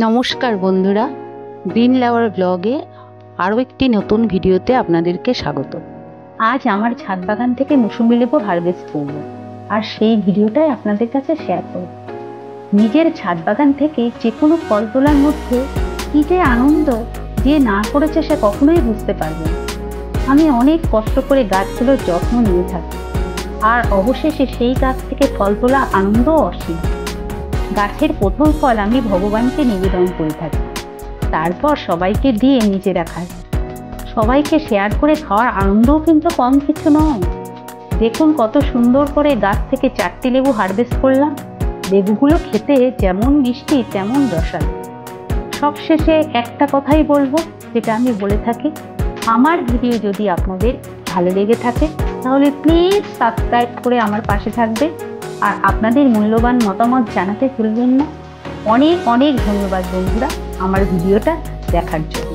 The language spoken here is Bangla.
নমস্কার বন্ধুরা, গ্রিন লাভার ব্লগে আরও একটি নতুন ভিডিওতে আপনাদেরকে স্বাগত। আজ আমার ছাদ বাগান থেকে মৌসুমী লেবু হারভেস্ট করব, আর সেই ভিডিওটাই আপনাদের কাছে শেয়ার করব। নিজের ছাদ বাগান থেকে যে কোনো ফল তোলার মধ্যে কী যে আনন্দ, যে না করেছে সে কখনোই বুঝতে পারবে না। আমি অনেক কষ্ট করে গাছগুলোর যত্ন নিয়ে থাকি, আর অবশেষে সেই গাছ থেকে ফল তোলা আনন্দও অসীম। গাছের প্রথম ফল আমি ভগবানকে নিবেদন করে থাকি, তারপর সবাইকে দিয়ে নিজেরা খাই। সবাইকে শেয়ার করে খাওয়ার আনন্দও কিন্তু কম কিছু নয়। দেখুন কত সুন্দর করে গাছ থেকে 4টি লেবু হারভেস্ট করলাম। লেবুগুলো খেতে যেমন মিষ্টি তেমন রসালো। সবশেষে একটা কথাই বলবো, যেটা আমি বলে থাকি, আমার ভিডিও যদি আপনাদের ভালো লেগে থাকে তাহলে প্লিজ সাবস্ক্রাইব করে আমার পাশে থাকবে, আর আপনাদের মূল্যবান মতামত জানাতে ভুলবেন না। অনেক অনেক ধন্যবাদ বন্ধুরা আমার ভিডিওটা দেখার জন্য।